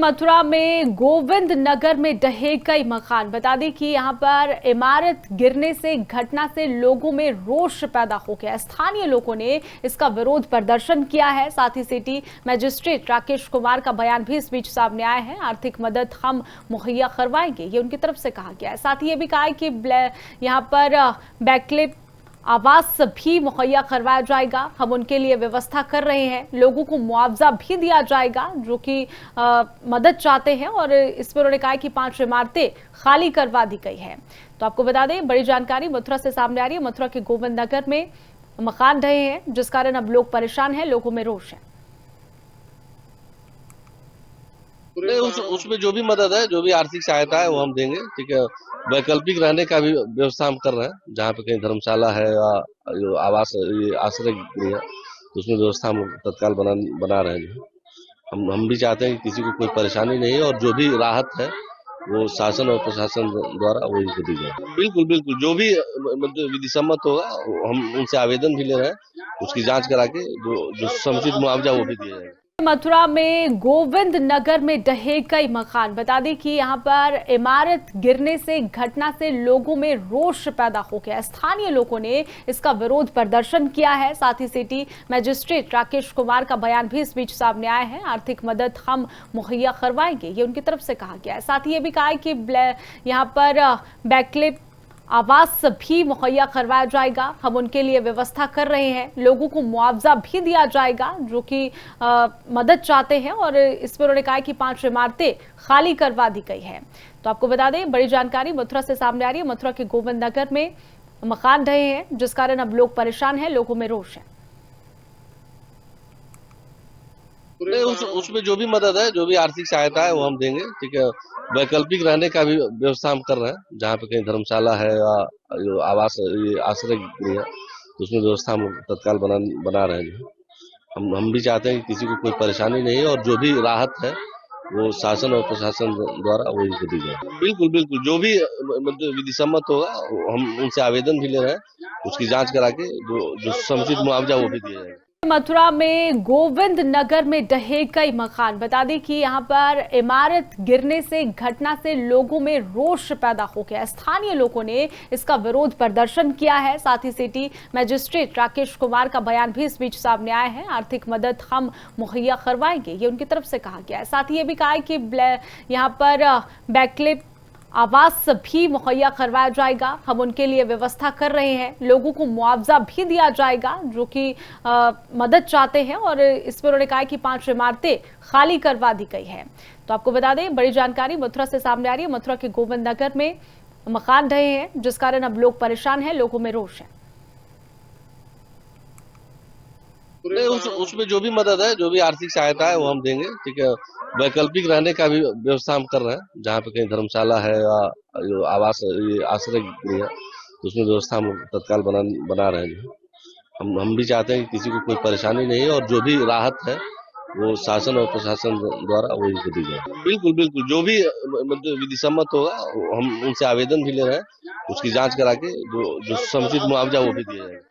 मथुरा में गोविंद नगर में ढहे कई मकान। बता दें कि यहां पर इमारत गिरने से घटना से लोगों में रोष पैदा हो गया। स्थानीय लोगों ने इसका विरोध प्रदर्शन किया है। साथ ही सिटी मजिस्ट्रेट राकेश कुमार का बयान भी इस बीच सामने आया है। आर्थिक मदद हम मुहैया करवाएंगे, ये उनकी तरफ से कहा गया है। साथ ही ये भी कहा है कि यहां पर वैकल्पिक आवास भी मुहैया करवाया जाएगा। हम उनके लिए व्यवस्था कर रहे हैं। लोगों को मुआवजा भी दिया जाएगा जो कि मदद चाहते हैं। और इस पर उन्होंने कहा कि 5 इमारतें खाली करवा दी गई है। तो आपको बता दें, बड़ी जानकारी मथुरा से सामने आ रही है। मथुरा के गोविंद नगर में मकान ढहे हैं, जिस कारण अब लोग परेशान हैं, लोगों में रोष है। उसमें जो भी मदद है, जो भी आर्थिक सहायता है वो हम देंगे। ठीक है, वैकल्पिक रहने का भी व्यवस्था हम कर रहे हैं। जहाँ पे कहीं धर्मशाला है या जो आवास आश्रय गृह है, तो उसमें व्यवस्था हम तत्काल बना रहे हैं। हम भी चाहते हैं कि किसी को कोई परेशानी नहीं है, और जो भी राहत है वो शासन और प्रशासन द्वारा वो इनको दी जाए। बिल्कुल बिल्कुल, जो भी मतलब विधि सम्मत होगा हम उनसे आवेदन भी ले रहे हैं। उसकी जांच करा के जो समुचित मुआवजा वो भी दिया जाएगा। मथुरा में गोविंद नगर में ढहे कई मकान। बता दें कि यहां पर इमारत गिरने से घटना से लोगों में रोष पैदा हो गया। स्थानीय लोगों ने इसका विरोध प्रदर्शन किया है। साथ ही सिटी मजिस्ट्रेट राकेश कुमार का बयान भी इस बीच सामने आया है। आर्थिक मदद हम मुहैया करवाएंगे, ये उनकी तरफ से कहा गया है। साथ ही ये भी कहा है कि यहां पर वैकल्पिक आवास भी मुहैया करवाया जाएगा। हम उनके लिए व्यवस्था कर रहे हैं। लोगों को मुआवजा भी दिया जाएगा जो कि मदद चाहते हैं। और इस पर उन्होंने कहा कि 5 इमारतें खाली करवा दी गई है। तो आपको बता दें, बड़ी जानकारी मथुरा से सामने आ रही है। मथुरा के गोविंद नगर में मकान ढहे हैं, जिस कारण अब लोग परेशान हैं, लोगों में रोष है। उसमें जो भी मदद है, जो भी आर्थिक सहायता है वो हम देंगे। ठीक है, वैकल्पिक रहने का भी व्यवस्था हम कर रहे हैं। जहाँ पे कहीं धर्मशाला है या जो आवास आश्रय गृह है, तो उसमें व्यवस्था हम तत्काल बना रहे हैं। हम भी चाहते हैं कि किसी को कोई परेशानी नहीं है, और जो भी राहत है वो शासन और प्रशासन द्वारा वो इनको दी जाए। बिल्कुल बिल्कुल, जो भी मतलब विधि सम्मत होगा हम उनसे आवेदन भी ले रहे हैं। उसकी जांच करा के जो समुचित मुआवजा वो भी दिया जाएगा। मथुरा में गोविंद नगर में ढहे कई मकान। बता दें कि यहां पर इमारत गिरने से घटना से लोगों में रोष पैदा हो गया। स्थानीय लोगों ने इसका विरोध प्रदर्शन किया है। साथ ही सिटी मजिस्ट्रेट राकेश कुमार का बयान भी इस बीच सामने आया है। आर्थिक मदद हम मुहैया करवाएंगे, ये उनकी तरफ से कहा गया है। साथ ही ये भी कहा है कि यहां पर वैकल्पिक आवास भी मुहैया करवाया जाएगा। हम उनके लिए व्यवस्था कर रहे हैं। लोगों को मुआवजा भी दिया जाएगा जो कि मदद चाहते हैं। और इस पर उन्होंने कहा कि 5 इमारतें खाली करवा दी गई है। तो आपको बता दें, बड़ी जानकारी मथुरा से सामने आ रही है। मथुरा के गोविंद नगर में मकान ढहे हैं, जिस कारण अब लोग परेशान हैं, लोगों में रोष है। उसमें जो भी मदद है, जो भी आर्थिक सहायता है वो हम देंगे। ठीक है, वैकल्पिक रहने का भी व्यवस्था हम कर रहे हैं। जहाँ पे कहीं धर्मशाला है या जो आवास आश्रय गृह है, तो उसमें व्यवस्था हम तत्काल बना रहे हैं। हम भी चाहते हैं कि किसी को कोई परेशानी नहीं है, और जो भी राहत है वो शासन और प्रशासन द्वारा वो इनको दी जाए। बिल्कुल बिल्कुल, जो भी मतलब विधि सम्मत होगा हम उनसे आवेदन भी ले रहे हैं। उसकी जांच करा के जो समुचित मुआवजा वो भी दिया जाएगा।